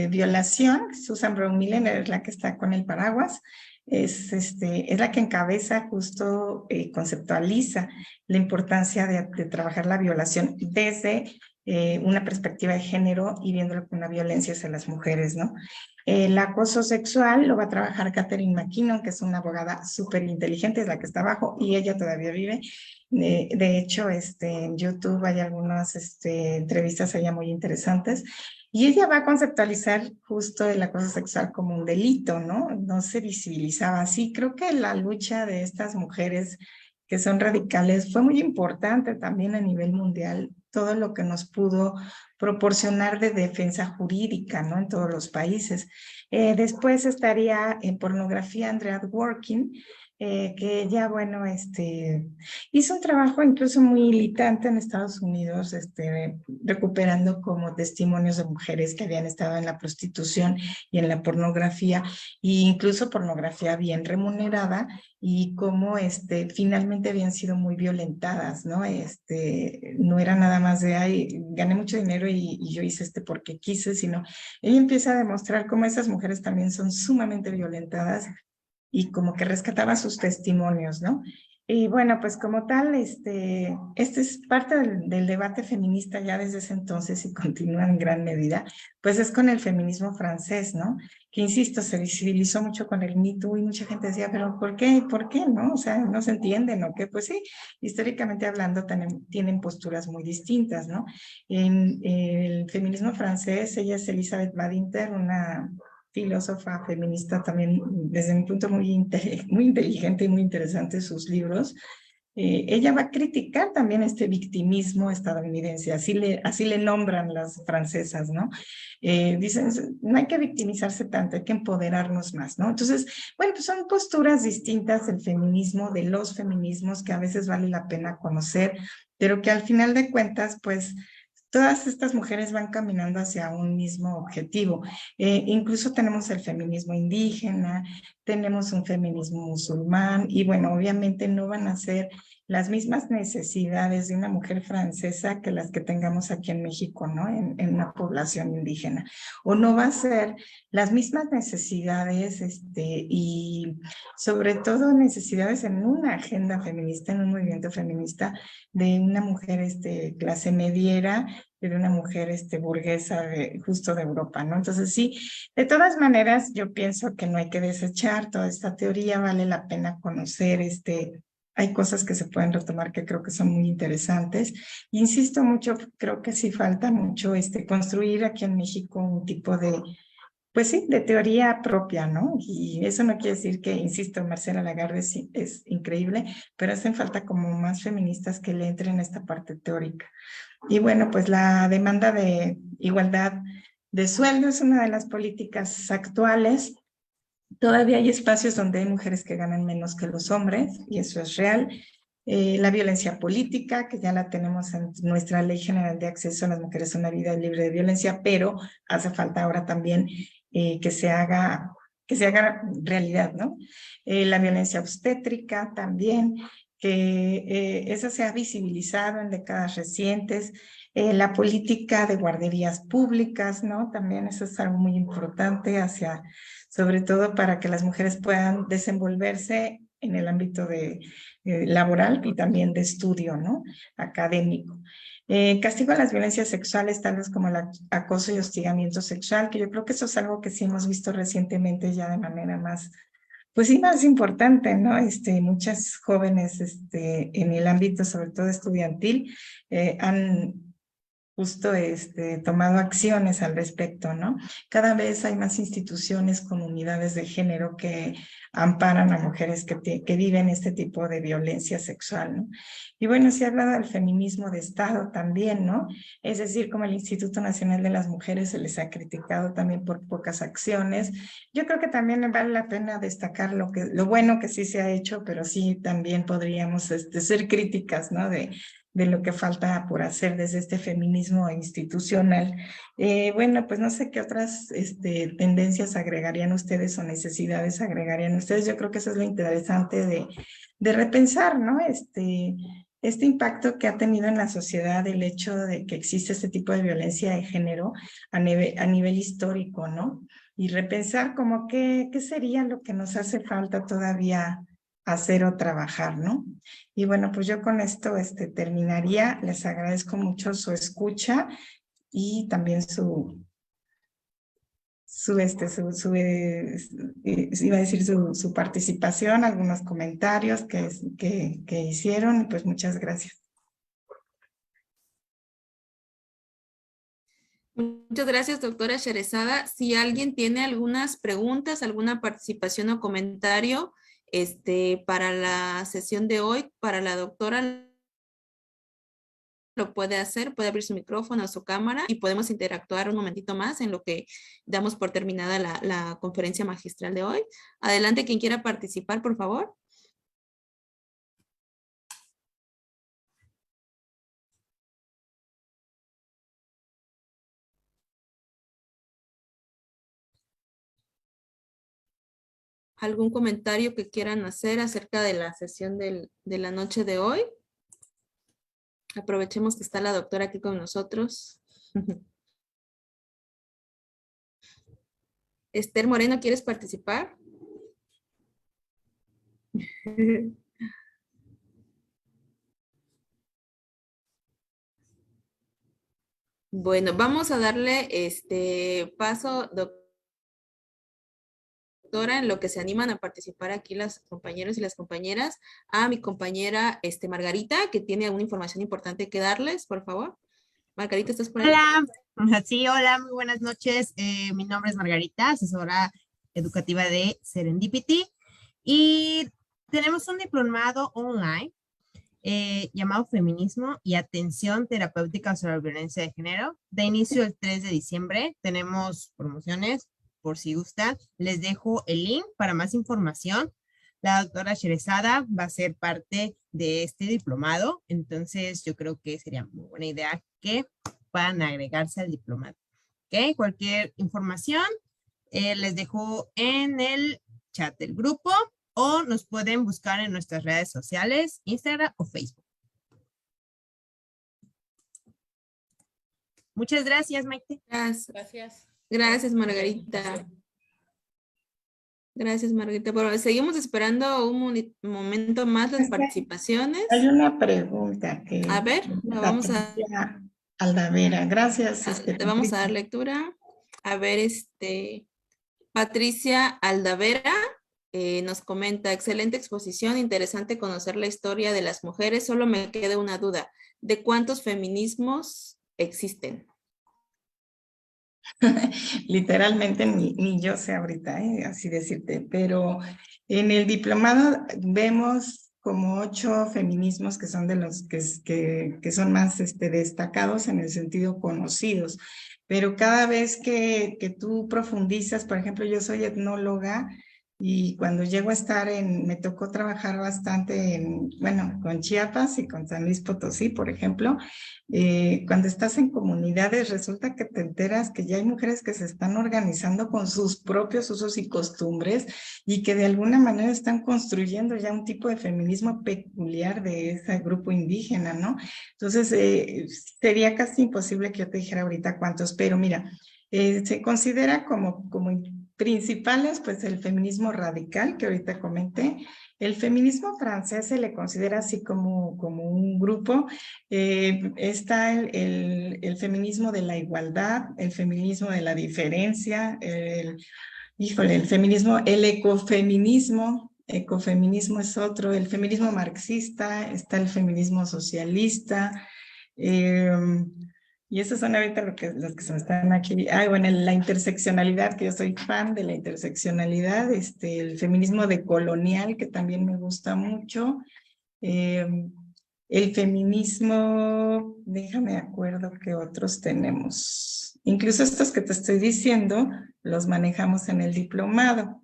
violación, Susan Brown Miller es la que está con el paraguas, es la que encabeza, justo conceptualiza la importancia de trabajar la violación desde una perspectiva de género y viéndolo como una violencia hacia las mujeres, ¿no? El acoso sexual lo va a trabajar Catherine McKinnon, que es una abogada súper inteligente, es la que está abajo, y ella todavía vive. De hecho, en YouTube hay algunas entrevistas a ella muy interesantes, y ella va a conceptualizar justo el acoso sexual como un delito, ¿no? No se visibilizaba así. Creo que la lucha de estas mujeres que son radicales fue muy importante también a nivel mundial, todo lo que nos pudo proporcionar de defensa jurídica, ¿no? En todos los países. Después estaría en pornografía Andrea Dworkin, que ella, bueno, hizo un trabajo incluso muy militante en Estados Unidos, recuperando como testimonios de mujeres que habían estado en la prostitución y en la pornografía, e incluso pornografía bien remunerada, y cómo finalmente habían sido muy violentadas, ¿no? No era nada más de, ay, gané mucho dinero y yo hice porque quise, sino ella empieza a demostrar cómo esas mujeres también son sumamente violentadas y como que rescataba sus testimonios, ¿no? Y bueno, pues como tal, este es parte del debate feminista ya desde ese entonces y continúa en gran medida, pues es con el feminismo francés, ¿no? Que insisto, se visibilizó mucho con el Me Too y mucha gente decía, pero ¿por qué? ¿Por qué? ¿No? O sea, no se entienden, ¿o qué? Pues sí, históricamente hablando tienen posturas muy distintas, ¿no? En el feminismo francés, ella es Elizabeth Badinter, una filósofa feminista también, desde mi punto muy inteligente y muy interesante sus libros. Ella va a criticar también este victimismo estadounidense, así le nombran las francesas, ¿no? Dicen, no hay que victimizarse tanto, hay que empoderarnos más, ¿no? Entonces, bueno, pues son posturas distintas del feminismo, de los feminismos, que a veces vale la pena conocer, pero que al final de cuentas, pues, todas estas mujeres van caminando hacia un mismo objetivo. Incluso tenemos el feminismo indígena, tenemos un feminismo musulmán y bueno, obviamente no van a ser las mismas necesidades de una mujer francesa que las que tengamos aquí en México, ¿no? En una población indígena. O no va a ser las mismas necesidades, y sobre todo necesidades en una agenda feminista, en un movimiento feminista de una mujer, clase mediera, de una mujer, burguesa justo de Europa, ¿no? Entonces sí, de todas maneras, yo pienso que no hay que desechar toda esta teoría, vale la pena conocer, hay cosas que se pueden retomar que creo que son muy interesantes. Insisto mucho, creo que sí falta mucho construir aquí en México un tipo de, pues sí, de teoría propia, ¿no? Y eso no quiere decir que, insisto, Marcela Lagarde es increíble, pero hacen falta como más feministas que le entren a esta parte teórica. Y bueno, pues la demanda de igualdad de sueldo es una de las políticas actuales. Todavía hay espacios donde hay mujeres que ganan menos que los hombres, y eso es real. La violencia política, que ya la tenemos en nuestra Ley General de Acceso a las Mujeres a una Vida Libre de Violencia, pero hace falta ahora también que se haga realidad, ¿no? La violencia obstétrica también, que esa se ha visibilizado en décadas recientes. La política de guarderías públicas, ¿no? También eso es algo muy importante sobre todo para que las mujeres puedan desenvolverse en el ámbito laboral y también de estudio, ¿no? Académico. Castigo a las violencias sexuales, tales como el acoso y hostigamiento sexual, que yo creo que eso es algo que sí hemos visto recientemente ya de manera más, pues sí, más importante, ¿no? Muchas jóvenes, en el ámbito, sobre todo estudiantil, han justo tomado acciones al respecto, ¿no? Cada vez hay más instituciones con unidades de género que amparan a mujeres que viven este tipo de violencia sexual, ¿no? Y bueno, se ha hablado del feminismo de Estado también, ¿no? Es decir, como el Instituto Nacional de las Mujeres se les ha criticado también por pocas acciones. Yo creo que también vale la pena destacar lo bueno que sí se ha hecho, pero sí también podríamos ser críticas, ¿no? De lo que falta por hacer desde este feminismo institucional. Bueno, pues no sé qué otras tendencias agregarían ustedes o necesidades agregarían ustedes. Yo creo que eso es lo interesante de repensar, ¿no? Este impacto que ha tenido en la sociedad el hecho de que existe este tipo de violencia de género a nivel histórico, ¿no? Y repensar como qué sería lo que nos hace falta todavía hacer o trabajar, ¿no? Y bueno, pues yo con esto terminaría. Les agradezco mucho su escucha y también iba a decir su participación, algunos comentarios que hicieron, pues muchas gracias. Muchas gracias, doctora Sherezada. Si alguien tiene algunas preguntas, alguna participación o comentario para la sesión de hoy, para la doctora, lo puede hacer, puede abrir su micrófono o su cámara y podemos interactuar un momentito más en lo que damos por terminada la conferencia magistral de hoy. Adelante, quien quiera participar, por favor. ¿Algún comentario que quieran hacer acerca de la sesión de la noche de hoy? Aprovechemos que está la doctora aquí con nosotros. Esther Moreno, ¿quieres participar? Bueno, vamos a darle paso, doctora, en lo que se animan a participar aquí las compañeros y las compañeras, a mi compañera Margarita, que tiene alguna información importante que darles, por favor. Margarita, ¿estás por ahí? Hola, sí, hola, muy buenas noches. Mi nombre es Margarita, asesora educativa de Serendipity, y tenemos un diplomado online llamado Feminismo y Atención Terapéutica sobre la Violencia de Género. De inicio el 3 de diciembre, tenemos promociones por si gustan. Les dejo el link para más información. La doctora Sherezada va a ser parte de este diplomado, entonces yo creo que sería muy buena idea que puedan agregarse al diplomado. ¿Ok? Cualquier información les dejo en el chat del grupo o nos pueden buscar en nuestras redes sociales, Instagram o Facebook. Muchas gracias, Maite. Gracias. Gracias, Margarita. Gracias, Margarita. Pero seguimos esperando un momento más las participaciones. Hay una pregunta que... A ver, la vamos a... Patricia Aldavera, gracias. Le vamos a dar lectura. A ver, Patricia Aldavera nos comenta, excelente exposición, interesante conocer la historia de las mujeres. Solo me queda una duda, ¿de cuántos feminismos existen? Literalmente ni yo sé ahorita, así decirte, pero en el diplomado vemos como 8 feminismos que son de los que son más destacados en el sentido conocidos, pero cada vez que tú profundizas, por ejemplo, yo soy etnóloga, y cuando llego a estar me tocó trabajar bastante con Chiapas y con San Luis Potosí, por ejemplo. Cuando estás en comunidades, resulta que te enteras que ya hay mujeres que se están organizando con sus propios usos y costumbres y que de alguna manera están construyendo ya un tipo de feminismo peculiar de ese grupo indígena, ¿no? Entonces, sería casi imposible que yo te dijera ahorita cuántos, pero mira, se considera como principales, pues el feminismo radical que ahorita comenté. El feminismo francés se le considera así como un grupo. Está el feminismo de la igualdad, el feminismo de la diferencia, el feminismo, el ecofeminismo es otro, el feminismo marxista, está el feminismo socialista, y esos son ahorita los que se me están aquí. Bueno, la interseccionalidad, que yo soy fan de la interseccionalidad, el feminismo decolonial, que también me gusta mucho. El feminismo, déjame acuerdo qué otros tenemos. Incluso estos que te estoy diciendo, los manejamos en el diplomado.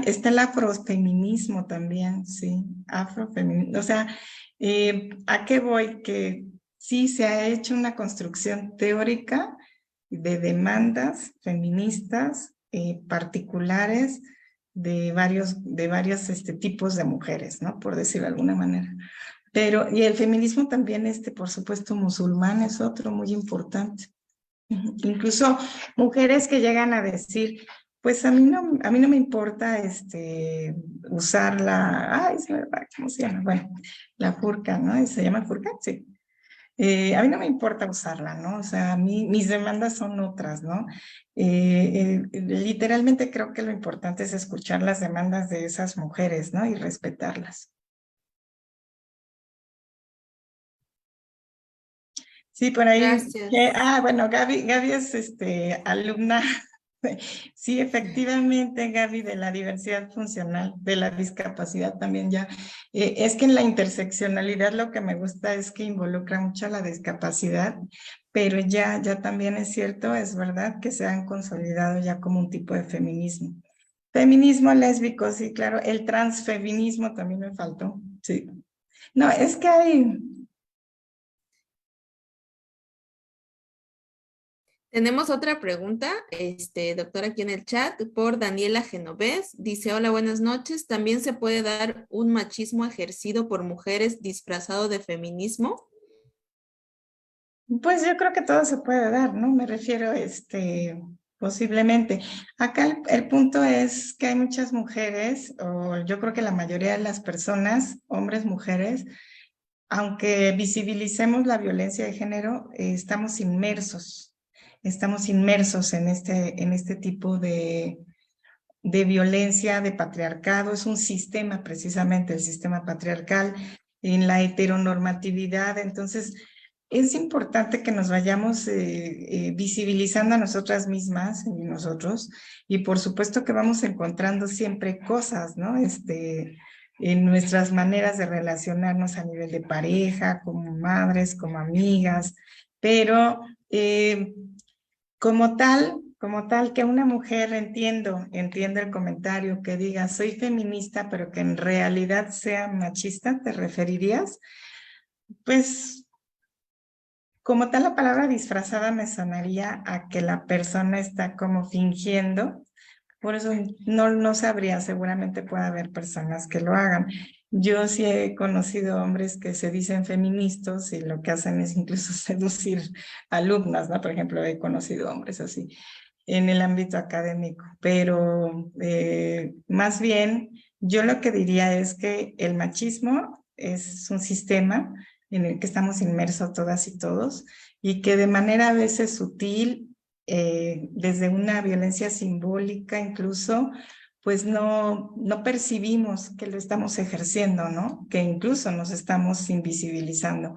Está el afrofeminismo también, sí, afrofeminismo. O sea, ¿a qué voy? Que sí se ha hecho una construcción teórica de demandas feministas particulares de varios tipos de mujeres, ¿no? Por decirlo de alguna manera. Y el feminismo también, por supuesto, musulmán es otro muy importante. Incluso mujeres que llegan a decir, pues a mí no me importa usar ¿cómo se llama? Bueno, la burka, ¿no? ¿Se llama burka? Sí. A mí no me importa usarla, ¿no? O sea, mis demandas son otras, ¿no? Literalmente creo que lo importante es escuchar las demandas de esas mujeres, ¿no? Y respetarlas. Sí, por ahí. Gracias. Bueno, Gaby es alumna. Sí, efectivamente, Gaby, de la diversidad funcional, de la discapacidad también ya. Es que en la interseccionalidad lo que me gusta es que involucra mucho a la discapacidad, pero ya también es cierto, es verdad que se han consolidado ya como un tipo de feminismo. Feminismo lésbico, sí, claro. El transfeminismo también me faltó, sí. No, es que hay... Tenemos otra pregunta, doctora, aquí en el chat, por Daniela Genovés. Dice, hola, buenas noches. ¿También se puede dar un machismo ejercido por mujeres disfrazado de feminismo? Pues yo creo que todo se puede dar, ¿no? Me refiero, posiblemente. Acá el punto es que hay muchas mujeres, o yo creo que la mayoría de las personas, hombres, mujeres, aunque visibilicemos la violencia de género, estamos inmersos en este tipo de violencia, de patriarcado. Es un sistema, precisamente el sistema patriarcal, en la heteronormatividad. Entonces, es importante que nos vayamos visibilizando a nosotras mismas y nosotros, y por supuesto que vamos encontrando siempre cosas, ¿no? En nuestras maneras de relacionarnos a nivel de pareja, como madres, como amigas, pero como tal, que una mujer entiendo el comentario que diga soy feminista, pero que en realidad sea machista, ¿te referirías? Pues como tal, la palabra disfrazada me sonaría a que la persona está como fingiendo. Por eso no sabría, seguramente puede haber personas que lo hagan. Yo sí he conocido hombres que se dicen feministas y lo que hacen es incluso seducir alumnas, ¿no? Por ejemplo, he conocido hombres así en el ámbito académico, pero más bien yo lo que diría es que el machismo es un sistema en el que estamos inmersos todas y todos, y que de manera a veces sutil, desde una violencia simbólica incluso, pues no percibimos que lo estamos ejerciendo, ¿no? Que incluso nos estamos invisibilizando.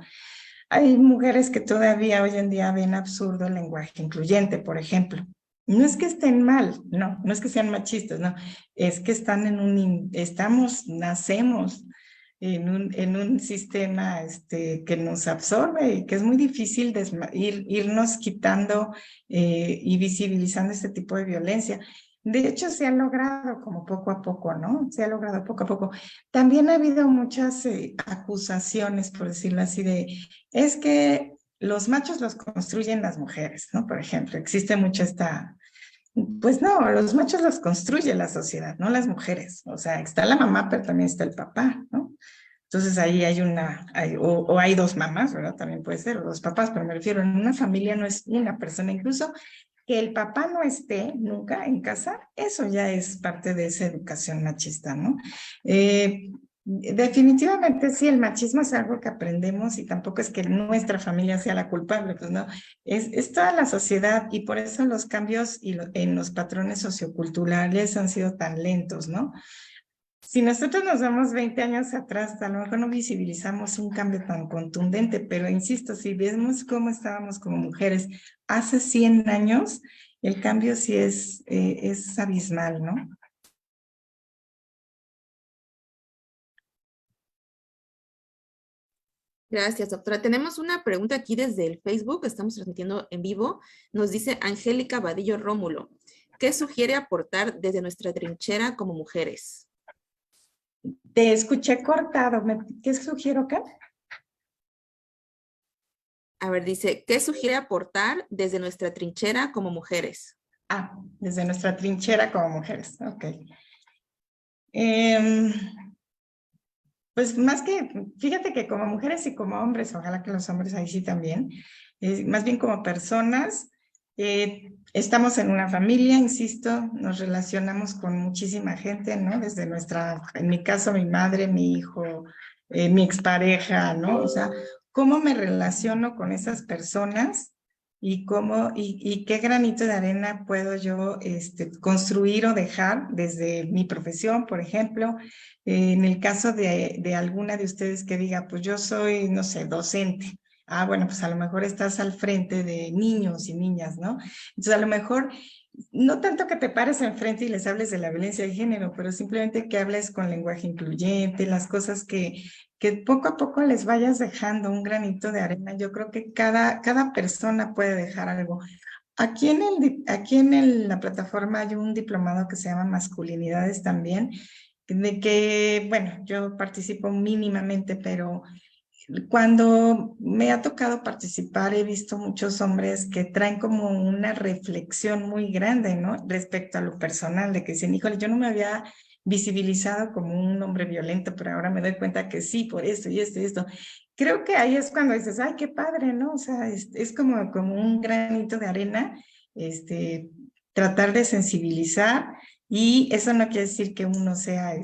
Hay mujeres que todavía hoy en día ven absurdo el lenguaje incluyente, por ejemplo. No es que estén mal, no es que sean machistas, no, es que están nacemos en un sistema que nos absorbe y que es muy difícil irnos quitando y visibilizando este tipo de violencia. De hecho, se ha logrado como poco a poco, ¿no? Se ha logrado poco a poco. También ha habido muchas acusaciones, por decirlo así, es que los machos los construyen las mujeres, ¿no? Por ejemplo, existe mucho pues no, los machos los construye la sociedad, no las mujeres. O sea, está la mamá, pero también está el papá, ¿no? Entonces ahí o hay dos mamás, ¿verdad? También puede ser, o dos papás, pero me refiero, en una familia no es una persona, incluso que el papá no esté nunca en casa, eso ya es parte de esa educación machista, ¿no? Definitivamente sí, el machismo es algo que aprendemos y tampoco es que nuestra familia sea la culpable, pues no, es toda la sociedad, y por eso los cambios en los patrones socioculturales han sido tan lentos, ¿no? Si nosotros nos vamos 20 años atrás, a lo mejor no visibilizamos un cambio tan contundente, pero insisto, si vemos cómo estábamos como mujeres hace 100 años, el cambio sí es abismal, ¿no? Gracias, doctora. Tenemos una pregunta aquí desde el Facebook, estamos transmitiendo en vivo. Nos dice Angélica Vadillo Rómulo, ¿qué sugiere aportar desde nuestra trinchera como mujeres? Te escuché cortado. ¿Qué sugiero acá? A ver, dice, ¿qué sugiere aportar desde nuestra trinchera como mujeres? Desde nuestra trinchera como mujeres. Ok. Pues más que, fíjate que como mujeres y como hombres, ojalá que los hombres ahí sí también, más bien como personas, estamos en una familia, insisto, nos relacionamos con muchísima gente, ¿no? Desde en mi caso, mi madre, mi hijo, mi expareja, ¿no? O sea, ¿cómo me relaciono con esas personas? Y qué granito de arena puedo yo construir o dejar desde mi profesión, por ejemplo. En el caso de alguna de ustedes que diga, pues yo soy, no sé, docente. Bueno, pues a lo mejor estás al frente de niños y niñas, ¿no? Entonces a lo mejor, no tanto que te pares enfrente y les hables de la violencia de género, pero simplemente que hables con lenguaje incluyente, las cosas que poco a poco les vayas dejando un granito de arena. Yo creo que cada persona puede dejar algo. Aquí en la plataforma hay un diplomado que se llama Masculinidades también, de que, bueno, yo participo mínimamente, pero cuando me ha tocado participar, he visto muchos hombres que traen como una reflexión muy grande, ¿no? Respecto a lo personal, de que dicen, híjole, yo no me había visibilizado como un hombre violento, pero ahora me doy cuenta que sí, por esto y esto y esto. Creo que ahí es cuando dices, ay, qué padre, ¿no? O sea, es como un granito de arena, tratar de sensibilizar, y eso no quiere decir que uno sea,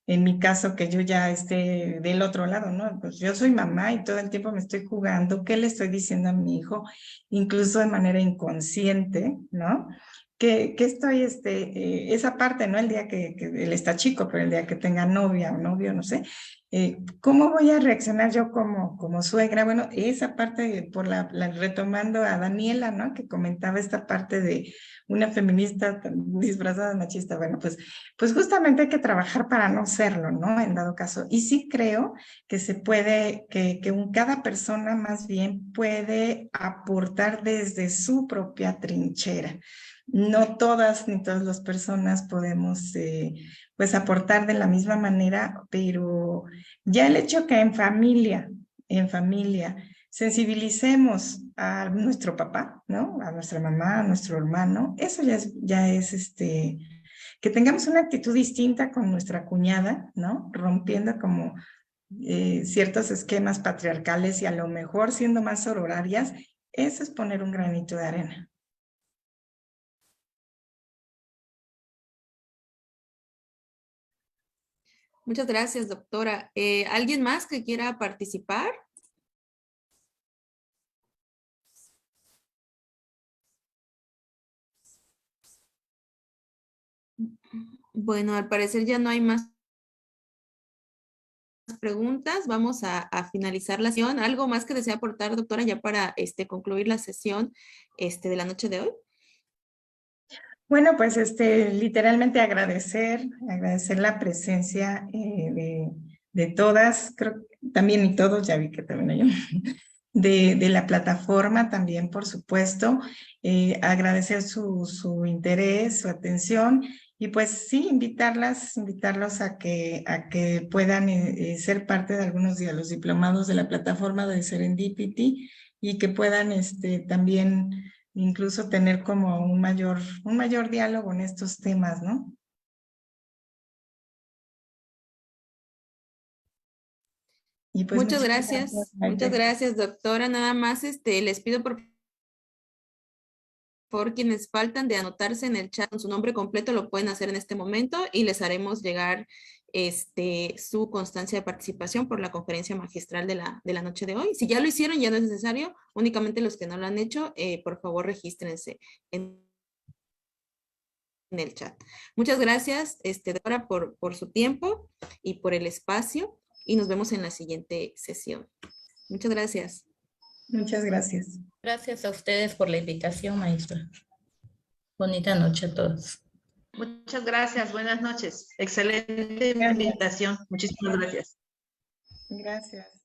en mi caso, que yo ya esté del otro lado, ¿no? Pues yo soy mamá y todo el tiempo me estoy jugando, ¿qué le estoy diciendo a mi hijo? Incluso de manera inconsciente, ¿no? Que estoy, esa parte, ¿no? El día que él está chico, pero el día que tenga novia o novio, no sé, ¿cómo voy a reaccionar yo como suegra? Bueno, esa parte, retomando a Daniela, ¿no? Que comentaba esta parte de una feminista disfrazada de machista. Bueno, pues justamente hay que trabajar para no serlo, ¿no? En dado caso. Y sí creo que se puede, cada persona más bien puede aportar desde su propia trinchera. No todas ni todas las personas podemos pues aportar de la misma manera, pero ya el hecho que en familia, sensibilicemos a nuestro papá, ¿no? A nuestra mamá, a nuestro hermano, eso ya es que tengamos una actitud distinta con nuestra cuñada, ¿no? Rompiendo como ciertos esquemas patriarcales y a lo mejor siendo más sororarias, eso es poner un granito de arena. Muchas gracias, doctora. ¿Alguien más que quiera participar? Bueno, al parecer ya no hay más preguntas. Vamos a finalizar la sesión. ¿Algo más que desea aportar, doctora, ya para concluir la sesión de la noche de hoy? Bueno, pues literalmente agradecer la presencia de todas, creo también y todos, ya vi que también hay de la plataforma también, por supuesto, agradecer su interés, su atención y pues sí, invitarlos a que puedan ser parte de algunos de los diplomados de la plataforma de Serendipity y que puedan también incluso tener como un mayor diálogo en estos temas, ¿no? Y pues Muchas gracias, doctora. Nada más les pido por quienes faltan de anotarse en el chat con su nombre completo, lo pueden hacer en este momento y les haremos llegar su constancia de participación por la conferencia magistral de la noche de hoy. Si ya lo hicieron, ya no es necesario, únicamente los que no lo han hecho, por favor regístrense en el chat. Muchas gracias, doctora, por su tiempo y por el espacio y nos vemos en la siguiente sesión. Muchas gracias. Muchas gracias. Gracias a ustedes por la invitación, maestra. Bonita noche a todos. Muchas gracias, buenas noches. Excelente invitación. Muchísimas gracias. Gracias.